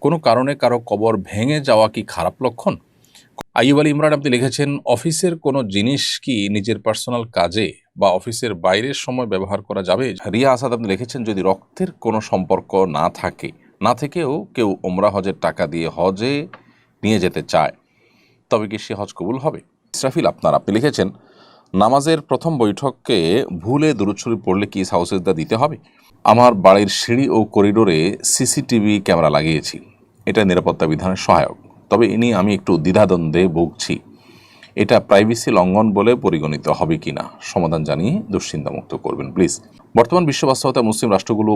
কোনো কারণে কারো কবর ভেঙে যাওয়া কি খারাপ লক্ষণ? আইয়ুব আলী ইমরান আপনি লিখেছেন, অফিসের কোনো জিনিস কি নিজের পার্সোনাল কাজে বা অফিসের বাইরের সময় ব্যবহার করা যাবে? রিয়া আসাদ আপনি লিখেছেন, যদি রক্তের কোনো সম্পর্ক না থেকেও কেউ ওমরা হজের টাকা দিয়ে হজে নিয়ে যেতে চায়, তবে কি সে হজ কবুল হবে? ইসরাফিল আপনি লিখেছেন, নামাজের প্রথম বৈঠকে ভুলে দুরূদ শরীফ পড়লে কি সাউসেজদা দিতে হবে? আমার বাড়ির সিঁড়ি ও করিডোরে সিসিটিভি ক্যামেরা লাগিয়েছি, এটা নিরাপত্তা বিধানের সহায়ক, তবে এ নিয়ে আমি একটু দ্বিধাদ্বন্দ্বে ভুগছি। এটা প্রাইভেসি লঙ্ঘন বলে পরিগণিত হবে কিনা সমাধান জানিয়ে দুশ্চিন্তামুক্ত করবেন প্লিজ। বর্তমান বিশ্ব বাস্তবতা মুসলিম রাষ্ট্রগুলো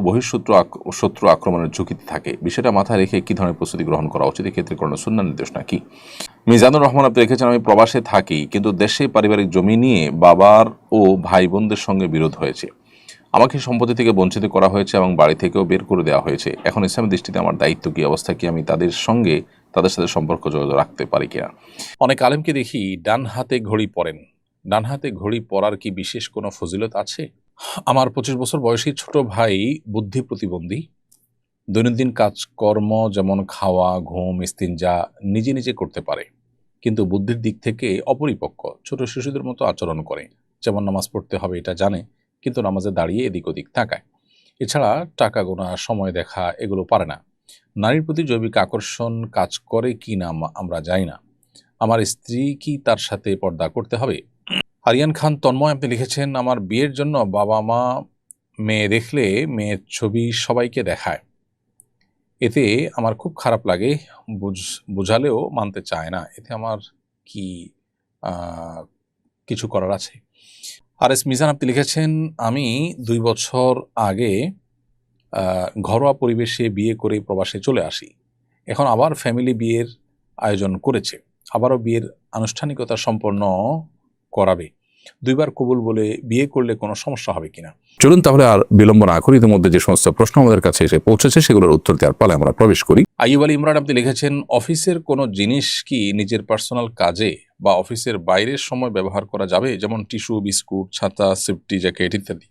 শত্রু আক্রমণের ঝুঁকিতে থাকে। বিষয়টা মাথায় রেখে কী ধরনের প্রস্তুতি গ্রহণ করা উচিত, ক্ষেত্রে কোনো সুন্নাহ নির্দেশনা কি? মিজানুর রহমান আপনি লিখেছেন, আমি প্রবাসে থাকি, কিন্তু দেশে পারিবারিক জমি নিয়ে বাবার ও ভাই বোনদের সঙ্গে বিরোধ হয়েছে। আমাকে সম্পত্তি থেকে বঞ্চিত করা হয়েছে এবং বাড়ি থেকেও বের করে দেওয়া হয়েছে। এখন ইসলামের দৃষ্টিতে আমার দায়িত্ব কি, অবস্থা কি, আমি তাদের সাথে সম্পর্ক যোগাযোগ রাখতে পারি কিনা? অনেক আলেমকে দেখি ডান হাতে ঘড়ি পরেন। ডান হাতে ঘড়ি পরার কি বিশেষ কোনো ফজিলত আছে? আমার 25 বছর বয়সী ছোট ভাই বুদ্ধি প্রতিবন্ধী। দৈনন্দিন কাজকর্ম যেমন খাওয়া, ঘুম, ইস্তিনজা নিজে নিজে করতে পারে, কিন্তু বুদ্ধির দিক থেকে অপরিপক্ক, ছোট শিশুদের মতো আচরণ করে। যেমন নামাজ পড়তে হবে এটা জানে, কিন্তু নামাজে দাঁড়িয়ে এদিক ওদিক তাকায়। এছাড়া টাকা গোনা, সময় দেখা এগুলো পারে না। নারীর প্রতি জৈবিক আকর্ষণ কাজ করে কি না আমরা জানি না। আমার স্ত্রী কি তার সাথে পর্দা করতে হবে? আরিয়ান খান তন্ময় আপনি লিখেছেন, আমার বিয়ের জন্য বাবা মা মেয়ে দেখলে মেয়ের ছবি সবাইকে দেখায়, এতে আমার খুব খারাপ লাগে। বুঝালেও মানতে চায় না, এতে আমার কি কিছু করার আছে? আর এস মিজান আপনি লিখেছেন, আমি 2 বছর আগে ঘরোয়া পরিবেশে বিয়ে করে প্রবাসে চলে আসি। এখন আবার ফ্যামিলি বিয়ের আয়োজন করেছে, আবারও বিয়ের আনুষ্ঠানিকতা সম্পন্ন করাবে। 2 বার কবুল বলে বিয়ে করলে কোনো সমস্যা হবে কিনা? চলুন তাহলে আর বিলম্ব না করি, ইতিমধ্যে যে সমস্ত প্রশ্ন আমাদের কাছে এসে পৌঁছেছে সেগুলোর উত্তর দেওয়ার পালে আমরা প্রবেশ করি। আইয়ুব আলী ইমরান আপনি লিখেছেন, অফিসের কোনো জিনিস কি নিজের পার্সোনাল কাজে বা অফিসের বাইরের সময় ব্যবহার করা যাবে, যেমন টিস্যু, বিস্কুট, ছাতা, সেফটি জ্যাকেট ইত্যাদি?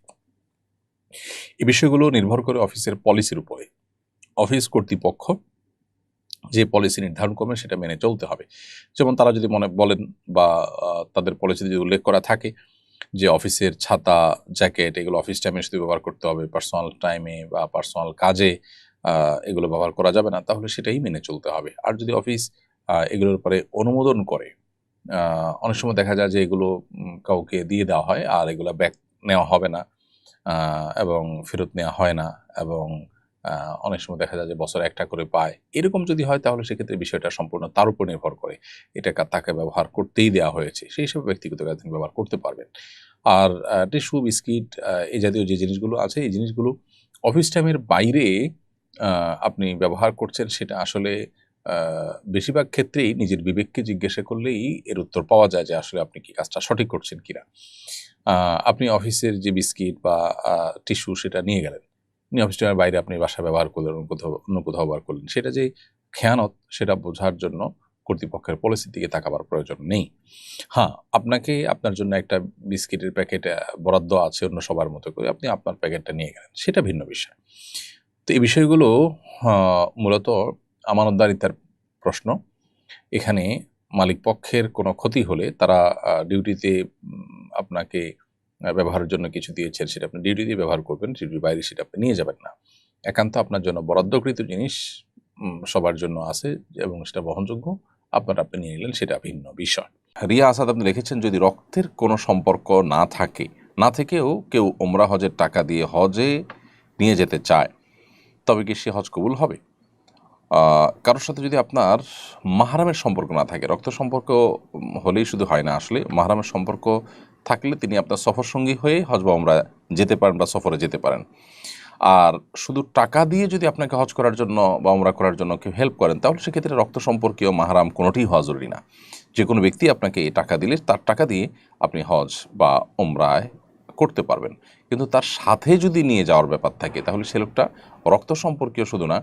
এই বিষয়গুলো নির্ভর করে অফিসের পলিসির উপরে। অফিস কর্তৃপক্ষ যে পলিসি নির্ধারণ করবেন সেটা মেনে চলতে হবে। যেমন তারা যদি বলেন বা তাদের পলিসিতে যদি উল্লেখ করা থাকে যে অফিসের ছাতা, জ্যাকেট এগুলো অফিস টাইমে শুধু ব্যবহার করতে হবে, পার্সোনাল টাইমে বা পার্সোনাল কাজে এগুলো ব্যবহার করা যাবে না, তাহলে সেটাই মেনে চলতে হবে। আর যদি অফিস এগুলোর উপরে অনুমোদন করে, অনেক সময় দেখা যায় যে এগুলো কাউকে দিয়ে দেওয়া হয় আর এগুলো ব্যাক নেওয়া হবে না এবং ফেরত নেওয়া হয় না, এবং অনেক সময় দেখা যায় যে বছরে একটা করে পায়। এরকম যদি হয় তাহলে সেক্ষেত্রে বিষয়টা সম্পূর্ণ তার উপর নির্ভর করে। এটা তাকে ব্যবহার করতেই দেওয়া হয়েছে, সেই হিসেবে ব্যক্তিগত কাজে তিনি ব্যবহার করতে পারবেন। আর টিস্যু, বিস্কিট এই জাতীয় যে জিনিসগুলো আছে, এই জিনিসগুলো অফিস টাইমের বাইরে আপনি ব্যবহার করছেন, সেটা আসলে বেশিরভাগ ক্ষেত্রেই নিজের বিবেককে জিজ্ঞাসা করলেই এর উত্তর পাওয়া যায় যে আসলে আপনি কি কাজটা সঠিক করছেন কিনা। আপনি অফিসের যে বিস্কিট বা টিস্যু সেটা নিয়ে গেলেন, অফিস টাইমের বাইরে আপনি বাসায় ব্যবহার করলেন, অন্য কোথাও ব্যবহার করলেন, সেটা যে খেয়ানত সেটা বোঝার জন্য কর্তৃপক্ষের পলিসির দিকে তাকাবার প্রয়োজন নেই। হ্যাঁ, আপনাকে আপনার জন্য একটা বিস্কিটের প্যাকেট বরাদ্দ আছে অন্য সবার মতো করে, আপনি আপনার প্যাকেটটা নিয়ে গেলেন, সেটা ভিন্ন বিষয়। তো এই বিষয়গুলো মূলত আমানতদারিতার প্রশ্ন। এখানে মালিক পক্ষের কোনো ক্ষতি হলে তারা ডিউটিতে আপনাকে ব্যবহারের জন্য কিছু দিয়েছেন, সেটা আপনি ডিউটিতে ব্যবহার করবেন, ডিউটির বাইরে সেটা আপনি নিয়ে যাবেন না। একান্ত আপনার জন্য বরাদ্দকৃত জিনিস সবার জন্য আছে এবং সেটা বহনযোগ্য, আপনি নিয়ে নিলেন, সেটা ভিন্ন বিষয়। রিয়া আসাদ আপনি লিখেছেন, যদি রক্তের কোনো সম্পর্ক না থেকেও কেউ ওমরা হজের টাকা দিয়ে হজে নিয়ে যেতে চায়, তবে কি সে হজ কবুল হবে? কারোর সাথে যদি আপনার মাহরামের সম্পর্ক না থাকে, রক্ত সম্পর্ক হলেই শুধু হয় না, আসলে মাহরামের সম্পর্ক থাকলে তিনি আপনার সফর সঙ্গী হয়ে হজ বা ওমরা যেতে পারেন বা সফরে যেতে পারেন। আর শুধু টাকা দিয়ে যদি আপনাকে হজ করার জন্য বা ওমরা করার জন্য কেউ হেল্প করেন, তাহলে সেক্ষেত্রে রক্ত সম্পর্কীয় মাহরাম কোনোটিই হওয়া জরুরি না। যে কোনো ব্যক্তি আপনাকে এই টাকা দিলে তার টাকা দিয়ে আপনি হজ বা ওমরায় করতে পারবেন। কিন্তু তার সাথে যদি নিয়ে যাওয়ার ব্যাপার থাকে, তাহলে সে লোকটা রক্ত সম্পর্কীয় শুধু না,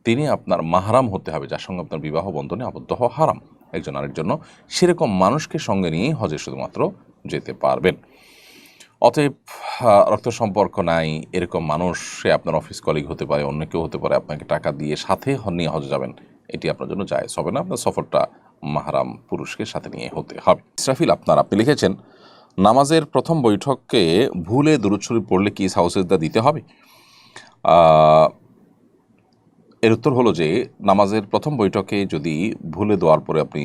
তিনি আপনার মাহরাম হতে হবে, যার সঙ্গে আপনার বিবাহ বন্ধনে আবদ্ধ হওয়া হারাম একজন আরেকজন। সেরকম মানুষকে সঙ্গে নিয়েই হজে শুধুমাত্র যেতে পারবেন। অতএব রক্ত সম্পর্ক নাই এরকম মানুষ, সে আপনার অফিস কলিগ হতে পারে, অন্য কেউ হতে পারে, আপনাকে টাকা দিয়ে সাথে নিয়ে হজে যাবেন, এটি আপনার জন্য জায়েজ হবে না। আপনার সফরটা মাহরাম পুরুষকে সাথে নিয়ে হতে হবে। ইসরাফিল আপনি লিখেছেন, নামাজের প্রথম বৈঠকে ভুলে দুরূদ শরীফ পড়লে কি সাউসেজদা দিতে হবে? এর উত্তর হলো যে নামাজের প্রথম বৈঠকে যদি ভুলে দেওয়ার পরে আপনি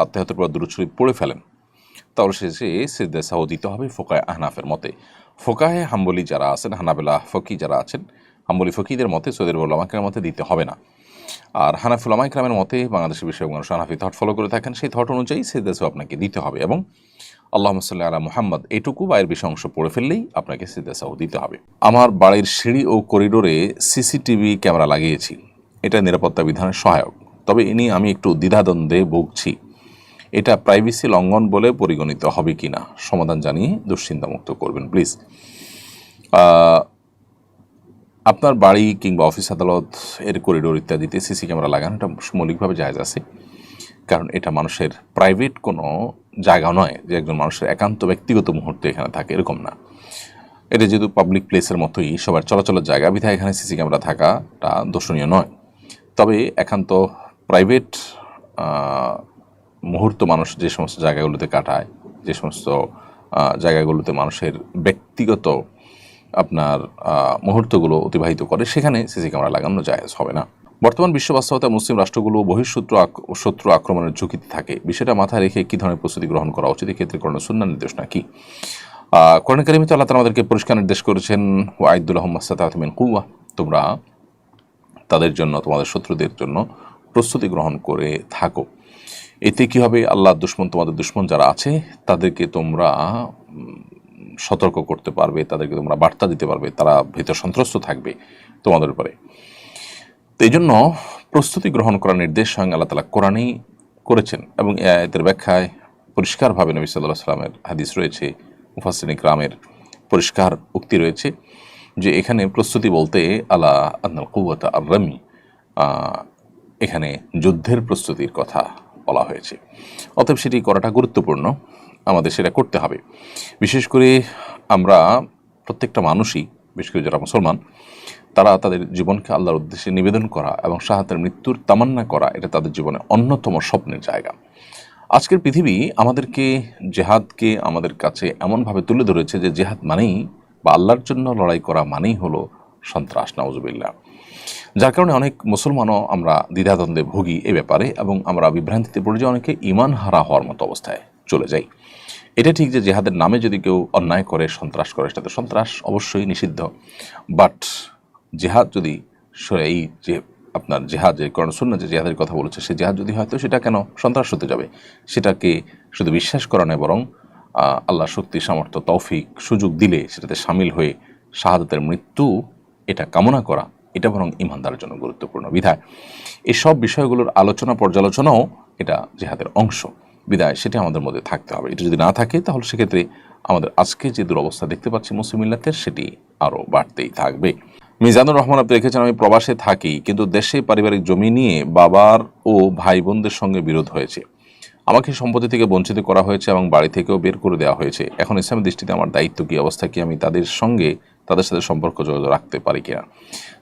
আত্মাহতের পর দুরূদ শরীফ পড়ে ফেলেন, তাহলে শেষে সিজদা সাহু দিতে হবে ফোকায়ে আহনাফের মতে। ফোকাহে হাম্বলি যারা আছেন, হানাবেলা ফকি যারা আছেন, হাম্বলি ফকিদের মতে, সৌদের উলামাকের মতে দিতে হবে না। আর হানাফি উলামা ইকরামের মতে, বাংলাদেশের বিষয় মানুষ হানাফি থট ফলো করে থাকেন, সেই থট অনুযায়ী সিজদা সাহু আপনাকে দিতে হবে এবং আল্লাহুম্মা সাল্লি আলা মুহাম্মদ এইটুকু বা এর বেশি অংশ পড়ে ফেললেই আপনাকে সিজদা সাহু দিতে হবে। আমার বাড়ির সিঁড়ি ও করিডোরে সিসিটিভি ক্যামেরা লাগিয়েছি, এটা নিরাপত্তা বিধানের সহায়ক, তবে এ নিয়ে আমি একটু দ্বিধাদ্বন্দ্বে ভুগছি, এটা প্রাইভেসি লঙ্ঘন বলে পরিগণিত হবে কিনা, সমাধান জানিয়ে দুশ্চিন্তামুক্ত করবেন প্লিজ। আপনার বাড়ি কিংবা অফিস আদালত এর করিডোর ইত্যাদিতে সিসি ক্যামেরা লাগানোটা মৌলিকভাবে জায়েজ আছে, কারণ এটা মানুষের প্রাইভেট কোনো জায়গা নয় যে একজন মানুষের একান্ত ব্যক্তিগত মুহূর্তে এখানে থাকে, এরকম না। এটা যেহেতু পাবলিক প্লেসের মতোই সবার চলাচলের জায়গা, বিধায় এখানে সিসি ক্যামেরা থাকাটা দর্শনীয় নয়। তবে একান্ত প্রাইভেট মুহূর্ত মানুষ যে সমস্ত জায়গাগুলোতে কাটায়, যে সমস্ত জায়গাগুলোতে মানুষের ব্যক্তিগত আপনার মুহূর্তগুলো অতিবাহিত করে, সেখানে সিসি ক্যামেরা লাগানো জায়েজ হবে না। বর্তমান বিশ্ব বাস্তবতায় মুসলিম রাষ্ট্রগুলো শত্রু আক্রমণের ঝুঁকিতে থাকে, বিষয়টা মাথায় রেখে কী ধরনের প্রস্তুতি গ্রহণ করা উচিত, এক্ষেত্রে কোরআন সুন্নাহর নির্দেশনা কি? কোরআন কারীমে আল্লাহ তাআলা আমাদেরকে পরিষ্কার নির্দেশ করেছেন, ওয়াইদুল লাহুম মাসতাতা'তুম মিন কুওয়া, তোমরা তাদের জন্য, তোমাদের শত্রুদের জন্য প্রস্তুতি গ্রহণ করে থাকো। এতে কী হবে, আল্লাহর দুশমন, তোমাদের দুশমন যারা আছে তাদেরকে তোমরা সতর্ক করতে পারবে, তাদেরকে তোমরা বার্তা দিতে পারবে, তারা ভীত সন্ত্রস্ত থাকবে তোমাদের উপরে। তো এই জন্য প্রস্তুতি গ্রহণ করার নির্দেশ স্বয়ং আল্লাহ তাআলা কোরআনেই করেছেন এবং এই আয়াতের ব্যাখ্যায় পরিষ্কারভাবে নবী সাল্লাল্লাহু আলাইহি ওয়াসাল্লামের হাদিস রয়েছে, মুফাসসিরিন ইকরামের পরিষ্কার উক্তি রয়েছে যে এখানে প্রস্তুতি বলতে আলা আন্নাল কুওয়াতা আর-রামি, এখানে যুদ্ধের প্রস্তুতির কথা বলা হয়েছে। অতএব সেটি করাটা গুরুত্বপূর্ণ, আমাদের সেটা করতে হবে। বিশেষ করে আমরা প্রত্যেকটা মানুষই, বিশেষ করে যারা মুসলমান, তারা তাদের জীবনকে আল্লাহর উদ্দেশ্যে নিবেদন করা এবং শাহাদাতের মৃত্যুর তামান্না করা, এটা তাদের জীবনে অন্যতম স্বপ্নের জায়গা। আজকের পৃথিবী আমাদেরকে জেহাদকে আমাদের কাছে এমনভাবে তুলে ধরেছে যে জেহাদ মানেই বা আল্লাহর জন্য লড়াই করা মানেই হলো সন্ত্রাস, নাউজুবিল্লাহ। যার কারণে অনেক মুসলমানও আমরা দ্বিধাদ্বন্দ্বে ভুগি এ ব্যাপারে এবং আমরা বিভ্রান্তিতে পড়ে যাই, অনেকে ঈমান হারা হওয়ার মতো অবস্থায় চলে যাই। এটা ঠিক যে জেহাদের নামে যদি কেউ অন্যায় করে, সন্ত্রাস করে, সেটা তো সন্ত্রাস অবশ্যই নিষিদ্ধ। বাট জেহাদ যদি এই যে আপনার জেহাদ, যে কোরআন সুন্নাহ যে জেহাদের কথা বলেছে, সে জেহাদ যদি হয়তো সেটা কেন সন্ত্রাস হতে যাবে? সেটাকে শুধু বিশ্বাস করা নয়, বরং আল্লাহ শক্তি, সামর্থ্য, তৌফিক, সুযোগ দিলে সেটাতে সামিল হয়ে শাহাদাতের মৃত্যু এটা কামনা করা, এটা বরং ঈমানদারের জন্য গুরুত্বপূর্ণ। বিধায় এসব বিষয়গুলোর আলোচনা পর্যালোচনাও এটা জেহাদের অংশ, বিধায় সেটা আমাদের মধ্যে থাকতে হবে। এটা যদি না থাকে তাহলে সেক্ষেত্রে আমাদের আজকে যে দুরবস্থা দেখতে পাচ্ছি মুসলিম মিল্লাতের, সেটি আরও বাড়তেই থাকবে। মিজানুর রহমান আপনি লিখেছেন, আমি প্রবাসে থাকি কিন্তু দেশে পারিবারিক জমি নিয়ে বাবার ও ভাই বোনদের সঙ্গে বিরোধ হয়েছে, আমাকে সম্পত্তি থেকে বঞ্চিত করা হয়েছে এবং বাড়ি থেকেও বের করে দেওয়া হয়েছে। এখন ইসলামের দৃষ্টিতে আমার দায়িত্ব কি, অবস্থা কি, আমি তাদের সাথে সম্পর্ক যোগাযোগ রাখতে পারি কিনা?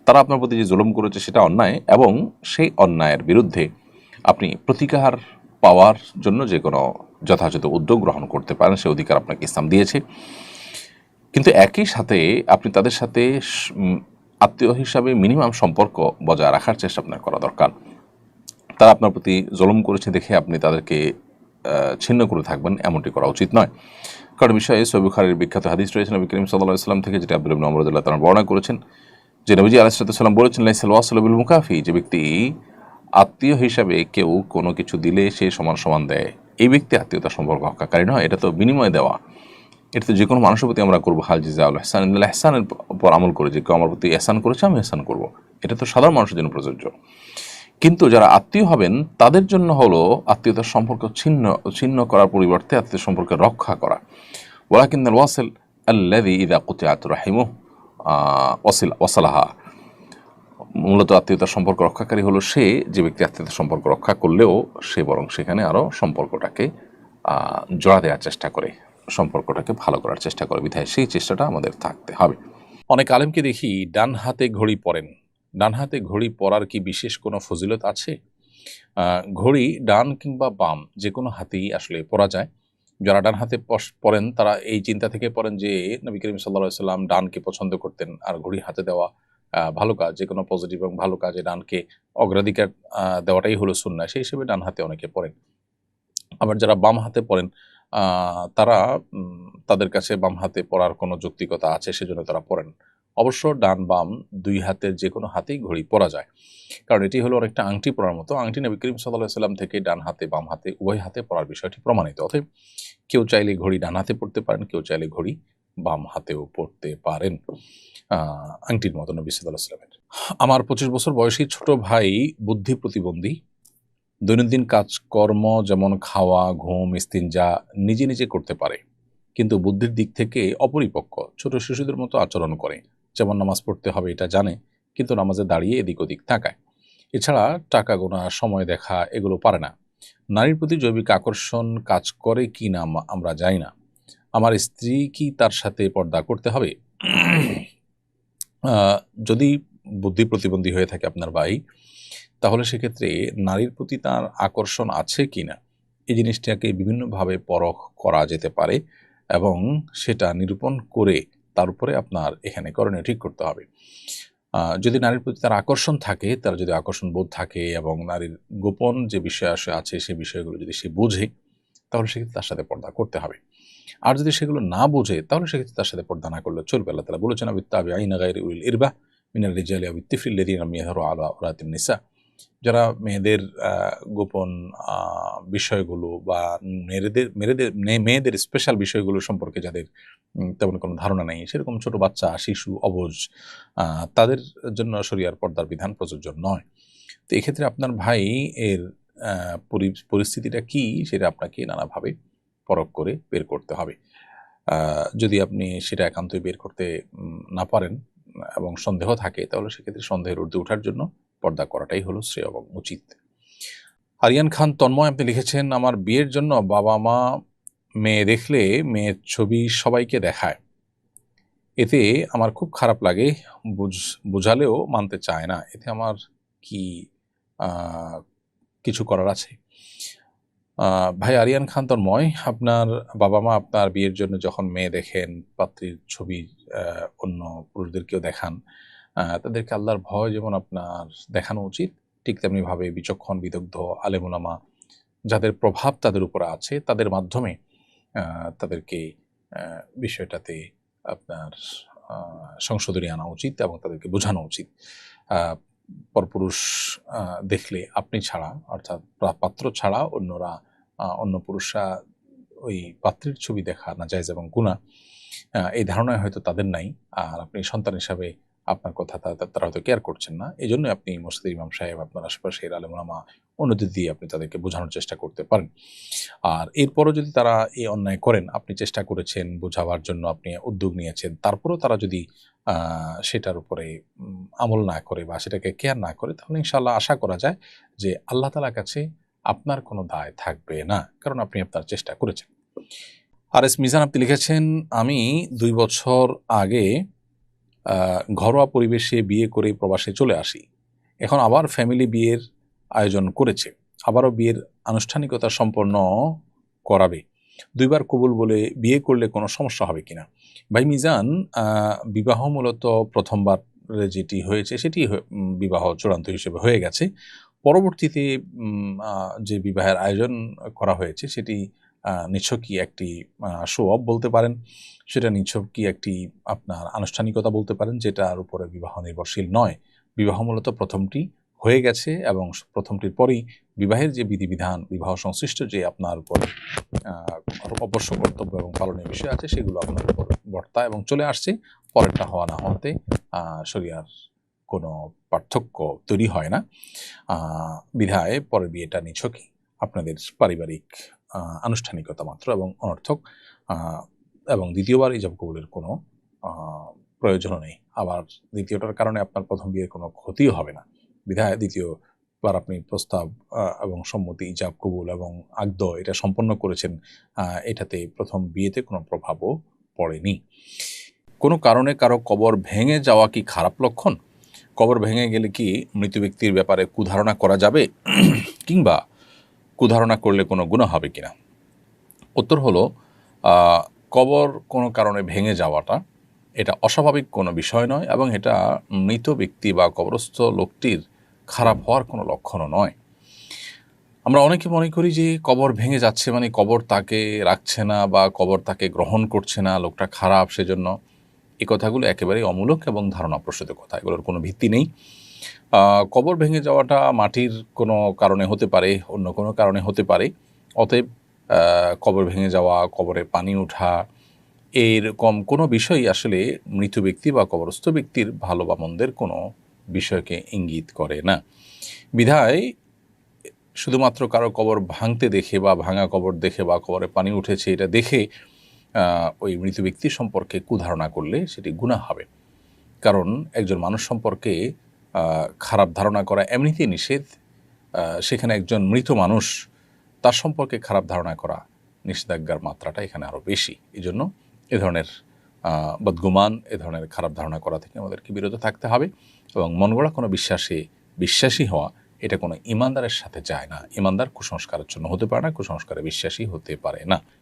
তারা আপনার প্রতি যে জুলুম করেছে সেটা অন্যায় এবং সেই অন্যায়ের বিরুদ্ধে আপনি প্রতিকার পাওয়ার জন্য যে কোনো যথাযথ উদ্যোগ গ্রহণ করতে পারেন, সে অধিকার আপনাকে ইসলাম দিয়েছে। কিন্তু একই সাথে আপনি তাদের সাথে আত্মীয় হিসাবে মিনিমাম সম্পর্ক বজায় রাখার চেষ্টা আপনার করা দরকার। তারা আপনার প্রতি জুলুম করেছে দেখে আপনি তাদেরকে ছিন্ন করে থাকবেন, এমনটি করা উচিত নয়। কারণ বিষয়ে সহিহ বুখারীর বিখ্যাত হাদিস রয়েছে নবী করিম সাল্লাল্লাহু আলাইহি ওয়াসাল্লাম থেকে, যেটা আব্দুল্লাহ ইবনে ওমর রাদিয়াল্লাহু তাআলা বর্ণনা করেছেন যে নবীজি আলাইহিস সালাম বলেছেন, লাইসাল ওয়াসিলু বিল মুকাফি, যে ব্যক্তি আত্মীয় হিসাবে কেউ কোনো কিছু দিলে সে সমান সমান দেয়, এই ব্যক্তি আত্মীয়তার সম্পর্ক রক্ষাকারী নয়। এটা তো বিনিময় দেওয়া, এটা তো যে কোনো মানুষের প্রতি আমরা করবো, হাল জাযাউল ইহসান ইল্লাল ইহসানের উপর আমল করে, যে কেউ আমার প্রতি ইহসান করেছে আমি ইহসান করবো, এটা তো সাধারণ মানুষের জন্য প্রযোজ্য। কিন্তু যারা আত্মীয় হবেন তাদের জন্য হলো আত্মীয়তার সম্পর্ক ছিন্ন করার পরিবর্তে আত্মীয় সম্পর্ক রক্ষা করা। ওয়ালাকিন্নাল ওয়াসিল আল্লাযী ইযা কুতিআত রাহিমুহু ওয়াসালাহা, মূলত আত্মীয়তার সম্পর্ক রক্ষাকারী হলো সে যে ব্যক্তি আত্মীয়তার সম্পর্ক রক্ষা করলেও সে বরং সেখানে আরও সম্পর্কটাকে জোড়া দেওয়ার চেষ্টা করে। সম্পর্কটাকে ভালো করার চেষ্টা করে, বিধায় সেই চেষ্টাটা আমাদের থাকতে হবে। অনেক আলেমকে দেখি ডান হাতে ঘড়ি পরেন। ডান হাতে ঘড়ি পরার কি বিশেষ কোনো ফজিলত আছে? ঘড়ি ডান কিংবা বাম যে কোনো হাতেই আসলে পরা যায়। যারা ডান হাতে পরেন তারা এই চিন্তা থেকে পরেন যে নবী করিম সাল্লাল্লাহু আলাইহি সাল্লাম ডানকে পছন্দ করতেন, আর ঘড়ি হাতে দেওয়া ভালো কাজ, যে কোনো পজিটিভ এবং ভালো কাজে ডানকে অগ্রাধিকার দেওয়াটাই হলো সুন্নাহ, সেই হিসেবে ডান হাতে অনেকে পড়েন। আবার যারা বাম হাতে পড়েন তারা তাদের কাছে বাম হাতে পড়ার কোনো যৌক্তিকতা আছে, সেজন্য তারা পড়েন। অবশ্য ডান বাম দুই হাতের যে কোনো হাতেই ঘড়ি পরা যায়, কারণ এটি হলো অনেকটা আংটি পরার মতো। আংটি নবী করিম সাল্লাল্লাহু আলাইহি সাল্লাম থেকে ডান হাতে বাম হাতে উভয় হাতে পরার বিষয়টি প্রমাণিত। অতএব কেউ চাইলে ঘড়ি ডান হাতে পড়তে পারেন, কেউ চাইলে ঘড়ি বাম হাতেও পড়তে পারেন, আংটির মতো নবী সাল্লাল্লাহু আলাইহি সাল্লামের। আমার 25 বছর বয়সী ছোট ভাই বুদ্ধি প্রতিবন্ধী। দৈনন্দিন কাজকর্ম যেমন খাওয়া, ঘুম, ইস্তিনজা নিজে নিজে করতে পারে, কিন্তু বুদ্ধির দিক থেকে অপরিপক্ক, ছোট শিশুদের মতো আচরণ করে। যেমন নামাজ পড়তে হবে এটা জানে, কিন্তু নামাজে দাঁড়িয়ে এদিক ওদিক তাকায়। এছাড়া টাকা গোনা, সময় দেখা এগুলো পারে না। নারীর প্রতি জৈবিক আকর্ষণ কাজ করে কি না আমরা জানি না। আমার স্ত্রী কি তার সাথে পর্দা করতে হবে? যদি বুদ্ধি প্রতিবন্ধী হয়ে থাকে আপনার ভাই, তাহলে সেক্ষেত্রে নারীর প্রতি তার আকর্ষণ আছে কিনা এই জিনিসটাকে বিভিন্নভাবে পরখ করা যেতে পারে, এবং সেটা নিরূপণ করে তার উপরে আপনার এখানে করণীয় ঠিক করতে হবে। যদি নারীর প্রতি তার আকর্ষণ থাকে, তার যদি আকর্ষণ বোধ থাকে এবং নারীর গোপন যে বিষয় আছে সেই বিষয়গুলো যদি সে বুঝে, তাহলে সেক্ষেত্রে তার সাথে পর্দা করতে হবে। আর যদি সেগুলো না বুঝে, তাহলে সেক্ষেত্রে তার সাথে পর্দা না করলে চলবে। আল্লাহ তাআলা বলেছেন, আবিত্তাবিঈনা গায়রি উলিল ইরবা মিনার রিজালি আও ইত্তিফলিল লাযীনা লাম ইয়াযহারু আলা আওরাতিন নিসা। যারা মেয়েদের গোপন বিষয়গুলো বা মেয়েদের স্পেশাল বিষয়গুলো সম্পর্কে যাদের তেমন কোনো ধারণা নেই, সেরকম ছোট বাচ্চা, শিশু, অবুঝ, তাদের জন্য শরিয়ার পর্দার বিধান প্রযোজ্য নয়। তো এক্ষেত্রে আপনার ভাই এর পরিস্থিতিটা কি সেটা আপনাকে নানাভাবে পরখ করে বের করতে হবে। যদি আপনি সেটা একান্তই বের করতে না পারেন এবং সন্দেহ থাকে, তাহলে সেক্ষেত্রে সন্দেহের ঊর্ধ্বে ওঠার জন্য পর্দা করাটাই হলো শ্রেয় এবং উচিত। আরিয়ান খান তন্ময় আপনি লিখেছেন, আমার বিয়ের জন্য বাবা মা মেয়ে দেখলে মেয়ের ছবি সবাইকে দেখায়, এতে আমার খুব খারাপ লাগে, বুঝালেও মানতে চায় না, এতে আমার কি কিছু করার আছে? ভাই আরিয়ান খান তন্ময়, আপনার বাবা মা আপনার বিয়ের জন্য যখন মেয়ে দেখেন, পাত্রীর ছবি অন্য পুরুষদেরকেও দেখান, তাদেরকে আল্লাহর ভয় যেমন আপনার দেখানো উচিত, ঠিক তেমনিভাবে বিচক্ষণ বিদগ্ধ আলেম ওলামা যাদের প্রভাব তাদের উপরে আছে, তাদের মাধ্যমে তাদেরকে বিষয়টাতে আপনার সংশোধনী আনা উচিত এবং তাদেরকে বোঝানো উচিত। পরপুরুষ দেখলে আপনি ছাড়া, অর্থাৎ পাত্র ছাড়া অন্যরা, অন্য পুরুষরা ওই পাত্রীর ছবি দেখা নাজায়েজ এবং গুনাহ, এই ধারণায় হয়তো তাদের নাই। আর আপনি সন্তান হিসাবে আপনার কথা তারা হয়তো কেয়ার করছেন না। এজন্যই আপনি মসজিদের ইমাম সাহেব, আপনার আশেপাশের আলেম ওলামা, অন্যদের দিয়ে আপনি তাদেরকে বোঝানোর চেষ্টা করতে পারেন। আর এরপরও যদি তারা এই অন্যায় করেন, আপনি চেষ্টা করেছেন বোঝাবার জন্য, আপনি উদ্যোগ নিয়েছেন, তারপরেও তারা যদি সেটার উপরে আমল না করে বা সেটাকে কেয়ার না করে, তাহলে ইনশাআল্লাহ আশা করা যায় যে আল্লাহ তাআলার কাছে আপনার কোনো দায় থাকবে না, কারণ আপনি আপনার চেষ্টা করেছেন। আর এস মিজান আপনি লিখেছেন, আমি 2 বছর আগে ঘরোয়া পরিবেশে বিয়ে করে প্রবাসে চলে আসি। এখন আবার ফ্যামিলি বিয়ের আয়োজন করেছে, আবারও বিয়ের আনুষ্ঠানিকতা সম্পন্ন করাবে। 2 বার কবুল বলে বিয়ে করলে কোনো সমস্যা হবে কিনা? ভাই মিজান, বিবাহ মূলত প্রথমবার যেটি হয়েছে সেটি বিবাহ চূড়ান্ত হিসেবে হয়ে গেছে। পরবর্তীতে যে বিবাহের আয়োজন করা হয়েছে সেটি নিছকই একটি শো অফ বলতে পারেন, সেটা নিছকই একটি আপনার আনুষ্ঠানিকতা বলতে পারেন, যেটার উপরে বিবাহ নির্ভরশীল নয়। বিবাহ মূলত প্রথমটি হয়ে গেছে এবং প্রথমটির পরেই বিবাহের যে বিধিবিধান, বিবাহ সংশ্লিষ্ট যে আপনার উপর অবশ্য কর্তব্য এবং পালনীয় বিষয় আছে, সেগুলো আপনার উপর বর্তায় এবং চলে আসছে। পরেরটা হওয়া না হওয়াতে শরিয়ার কোনো পার্থক্য তৈরি হয় না, বিধায় পরের বিয়েটা নিছকই আপনাদের পারিবারিক আনুষ্ঠানিকতা মাত্র এবং অনর্থক, এবং দ্বিতীয়বার ইজাব কবুলের কোনো প্রয়োজনও নেই। আবার দ্বিতীয়টার কারণে আপনার প্রথম বিয়ের কোনো ক্ষতিও হবে না, বিধায় দ্বিতীয় বার আপনি প্রস্তাব এবং সম্মতি, ইজাব কবুল এবং আগদ এটা সম্পন্ন করেছেন, এটাতে প্রথম বিয়েতে কোনো প্রভাবও পড়েনি। কোনো কারণে কারো কবর ভেঙে যাওয়া কি খারাপ লক্ষণ? কবর ভেঙে গেলে কি মৃত ব্যক্তির ব্যাপারে কুধারণা করা যাবে, কিংবা কুধারণা করলে কোনো গুনাহ হবে কিনা? উত্তর হলো, কবর কোনো কারণে ভেঙে যাওয়াটা এটা অস্বাভাবিক কোনো বিষয় নয়, এবং এটা মৃত ব্যক্তি বা কবরস্থ লোকটির খারাপ হওয়ার কোনো লক্ষণও নয়। আমরা অনেকে মনে করি যে কবর ভেঙে যাচ্ছে মানে কবর তাকে রাখছে না বা কবর তাকে গ্রহণ করছে না, লোকটা খারাপ, সেজন্য এই কথাগুলো একেবারেই অমূলক এবং ধারণাপ্রসূত কথা, এগুলোর কোনো ভিত্তি নেই। কবর ভেঙে যাওয়াটা মাটির কোনো কারণে হতে পারে, অন্য কোনো কারণে হতে পারে। অতএব কবর ভেঙে যাওয়া, কবরে পানি ওঠা, এরকম কোনো বিষয়ই আসলে মৃত ব্যক্তি বা কবরস্থ ব্যক্তির ভালো বা মন্দের কোনো বিষয়কে ইঙ্গিত করে না। বিধায় শুধুমাত্র কারো কবর ভাঙতে দেখে বা ভাঙা কবর দেখে বা কবরে পানি উঠেছে এটা দেখে ওই মৃত ব্যক্তি সম্পর্কে কুধারণা করলে সেটি গুনাহ হবে। কারণ একজন মানুষ সম্পর্কে খারাপ ধারণা করা এমনিতেই নিষেধ, সেখানে একজন মৃত মানুষ, তার সম্পর্কে খারাপ ধারণা করা নিষেধাজ্ঞার মাত্রাটা এখানে আরও বেশি। এই জন্য এ ধরনের বদগুমান, এ ধরনের খারাপ ধারণা করা থেকে আমাদেরকে বিরত থাকতে হবে, এবং মন গড়া কোনো বিশ্বাসী হওয়া এটা কোনো ইমানদারের সাথে যায় না। ইমানদার কুসংস্কারের জন্য হতে পারে না, কুসংস্কারে বিশ্বাসী হতে পারে না।